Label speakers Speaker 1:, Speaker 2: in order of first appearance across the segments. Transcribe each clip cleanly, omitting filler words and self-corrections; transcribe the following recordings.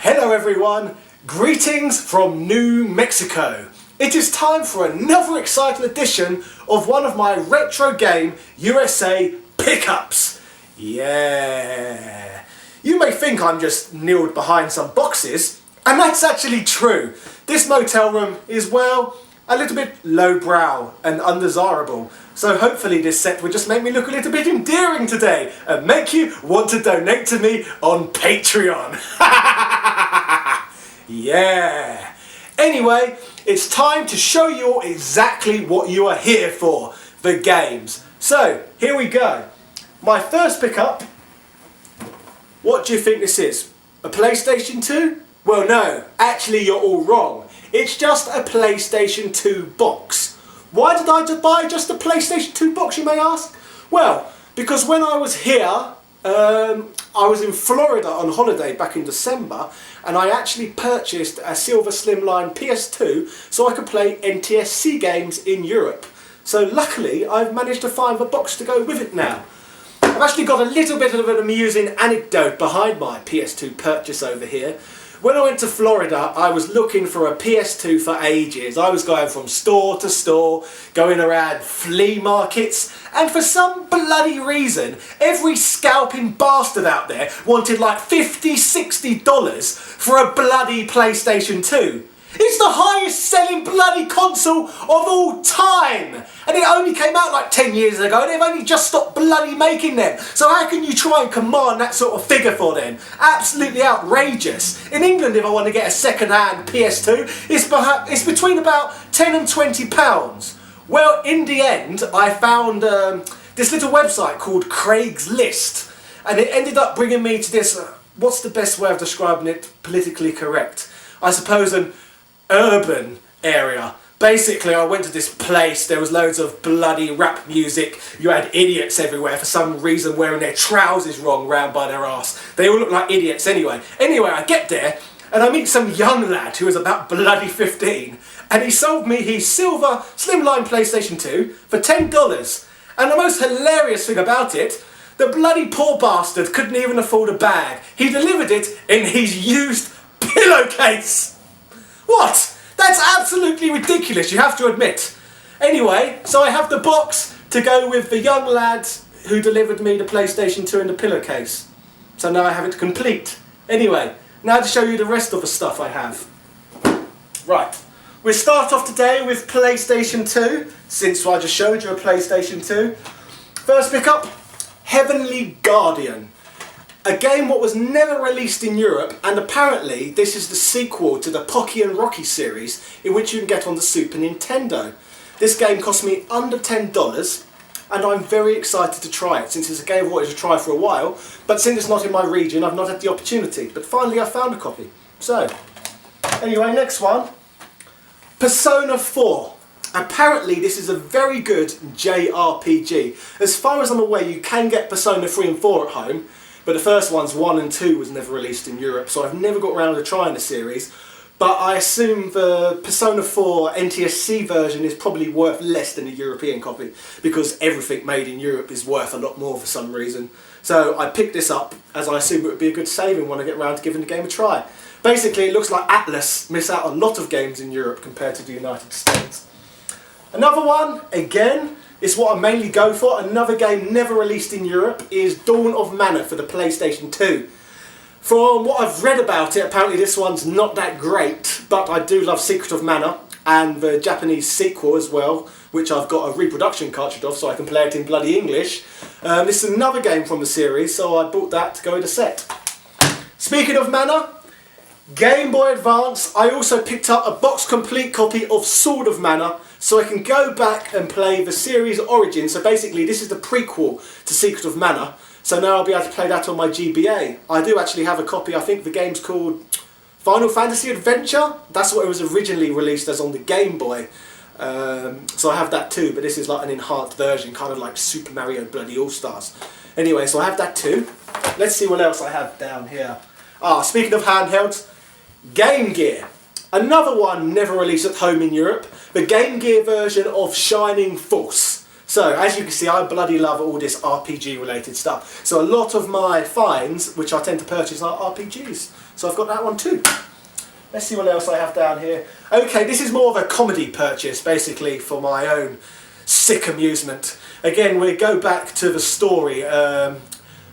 Speaker 1: Hello everyone, greetings from New Mexico. It is time for another exciting edition of one of my retro game USA pickups. Yeah. You may think I'm just kneeled behind some boxes, and that's actually true. This motel room is, well, a little bit lowbrow and undesirable. So hopefully this set will just make me look a little bit endearing today and make you want to donate to me on Patreon. Yeah. Anyway, it's time to show you all exactly what you are here for, the games. So, here we go. My first pickup, what do you think this is? A PlayStation 2? Well no, actually you're all wrong. It's just a PlayStation 2 box. Why did I buy just a PlayStation 2 box, you may ask? Well, because when I was here, I was in Florida on holiday back in December, and I actually purchased a silver slimline PS2 so I could play NTSC games in Europe. So luckily I've managed to find a box to go with it now. I've actually got a little bit of an amusing anecdote behind my PS2 purchase over here. When I went to Florida, I was looking for a PS2 for ages. I was going from store to store, going around flea markets, and for some bloody reason, every scalping bastard out there wanted like $50, $60 for a bloody PlayStation 2. It's the highest selling bloody console of all time! And it only came out like 10 years ago and they've only just stopped bloody making them. So how can you try and command that sort of figure for them? Absolutely outrageous. In England, if I want to get a second-hand PS2, it's between about £10 and £20. Well, in the end, I found this little website called Craigslist. And it ended up bringing me to this, what's the best way of describing it politically correct? I suppose an urban area. Basically, I went to this place, there was loads of bloody rap music, you had idiots everywhere for some reason wearing their trousers wrong round by their arse. They all look like idiots anyway. Anyway, I get there and I meet some young lad who was about bloody 15 and he sold me his silver slimline PlayStation 2 for $10. And the most hilarious thing about it, the bloody poor bastard couldn't even afford a bag. He delivered it in his used pillowcase. What? That's absolutely ridiculous, you have to admit. Anyway, so I have the box to go with the young lad who delivered me the PlayStation 2 in the pillowcase. So now I have it complete. Anyway, now to show you the rest of the stuff I have. Right, we'll start off today with PlayStation 2, since I just showed you a PlayStation 2. First pickup, Heavenly Guardian. A game what was never released in Europe, and apparently this is the sequel to the Pocky and Rocky series, in which you can get on the Super Nintendo. This game cost me under $10, and I'm very excited to try it, since it's a game I've wanted to try for a while, but since it's not in my region, I've not had the opportunity. But finally I found a copy. So, anyway, next one. Persona 4. Apparently this is a very good JRPG. As far as I'm aware, you can get Persona 3 and 4 at home, but the first ones, 1 and 2, was never released in Europe, so I've never got around to trying the series. But I assume the Persona 4 NTSC version is probably worth less than a European copy, because everything made in Europe is worth a lot more for some reason. So I picked this up, as I assume it would be a good saving when I get around to giving the game a try. Basically, it looks like Atlas miss out a lot of games in Europe compared to the United States. Another one, again, it's what I mainly go for. Another game never released in Europe is Dawn of Mana for the PlayStation 2. From what I've read about it, apparently this one's not that great, but I do love Secret of Mana and the Japanese sequel as well, which I've got a reproduction cartridge of so I can play it in bloody English. This is another game from the series, so I bought that to go in the set. Speaking of Mana, Game Boy Advance, I also picked up a box complete copy of Sword of Mana, so I can go back and play the series Origin. So basically this is the prequel to Secret of Mana, so now I'll be able to play that on my GBA. I do actually have a copy, I think the game's called Final Fantasy Adventure. That's what it was originally released as on the Game Boy. So I have that too, but this is like an enhanced version, kind of like Super Mario Bloody All-Stars. Anyway, so I have that too. Let's see what else I have down here. Speaking of handhelds, Game Gear. Another one never released at home in Europe. The Game Gear version of Shining Force. So, as you can see, I bloody love all this RPG related stuff. So a lot of my finds, which I tend to purchase, are RPGs. So I've got that one too. Let's see what else I have down here. Okay, this is more of a comedy purchase, basically, for my own sick amusement. Again, we go back to the story. I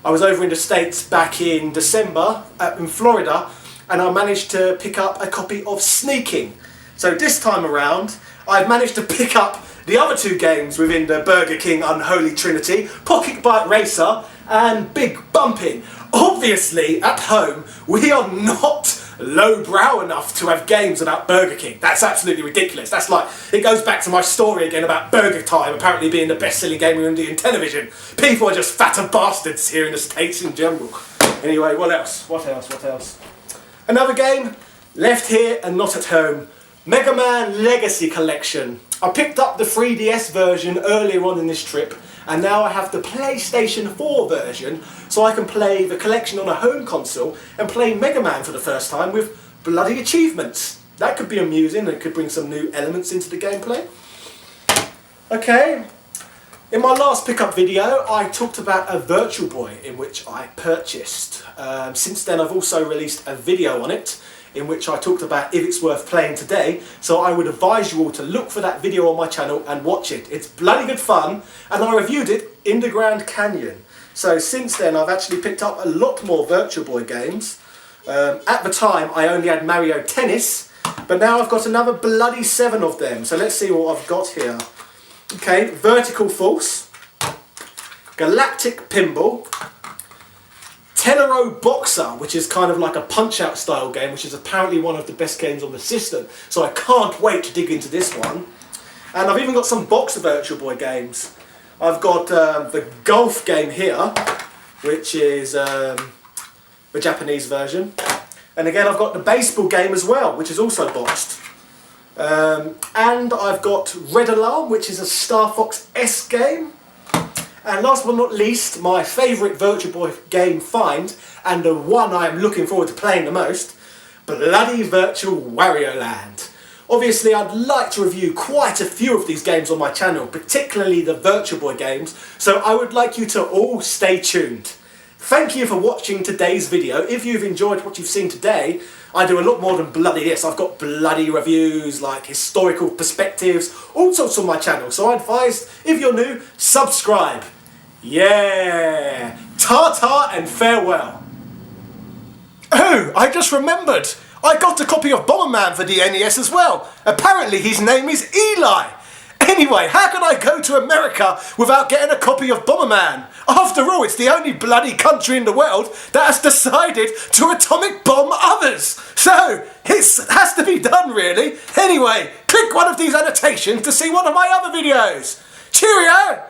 Speaker 1: was over in the States back in December, in Florida, and I managed to pick up a copy of Sneaking. So this time around, I've managed to pick up the other two games within the Burger King unholy trinity, Pocket Bike Racer and Big Bumping. Obviously, at home, we are not lowbrow enough to have games about Burger King. That's absolutely ridiculous. That's like, it goes back to my story again about Burger Time apparently being the best-selling game in Indian television. People are just fatter bastards here in the States in general. Anyway, what else? What else? Another game, left here and not at home. Mega Man Legacy Collection. I picked up the 3DS version earlier on in this trip, and now I have the PlayStation 4 version, so I can play the collection on a home console and play Mega Man for the first time with bloody achievements. That could be amusing, and it could bring some new elements into the gameplay. Okay, in my last pickup video I talked about a Virtual Boy in which I purchased. Since then I've also released a video on it in which I talked about if it's worth playing today, so I would advise you all to look for that video on my channel and watch it. It's bloody good fun, and I reviewed it in the Grand Canyon. So since then I've actually picked up a lot more Virtual Boy games. At the time I only had Mario Tennis, but now I've got another bloody 7 of them. So let's see what I've got here. Okay, Vertical Force, Galactic Pinball, Tenero Boxer, which is kind of like a Punch-Out style game, which is apparently one of the best games on the system. So I can't wait to dig into this one. And I've even got some box Virtual Boy games. I've got the golf game here, which is the Japanese version. And again, I've got the baseball game as well, which is also boxed. And I've got Red Alarm, which is a Star Fox S game. And last but not least, my favourite Virtual Boy game find, and the one I'm looking forward to playing the most, bloody Virtual Wario Land. Obviously, I'd like to review quite a few of these games on my channel, particularly the Virtual Boy games, so I would like you to all stay tuned. Thank you for watching today's video. If you've enjoyed what you've seen today, I do a lot more than bloody this. I've got bloody reviews, like historical perspectives, all sorts on my channel. So I advise, if you're new, subscribe. Yeah! Ta-ta and farewell. Oh, I just remembered. I got a copy of Bomberman for the NES as well. Apparently his name is Eli. Anyway, how can I go to America without getting a copy of Bomberman? After all, it's the only bloody country in the world that has decided to atomic bomb others. So, it has to be done, really. Anyway, click one of these annotations to see one of my other videos. Cheerio!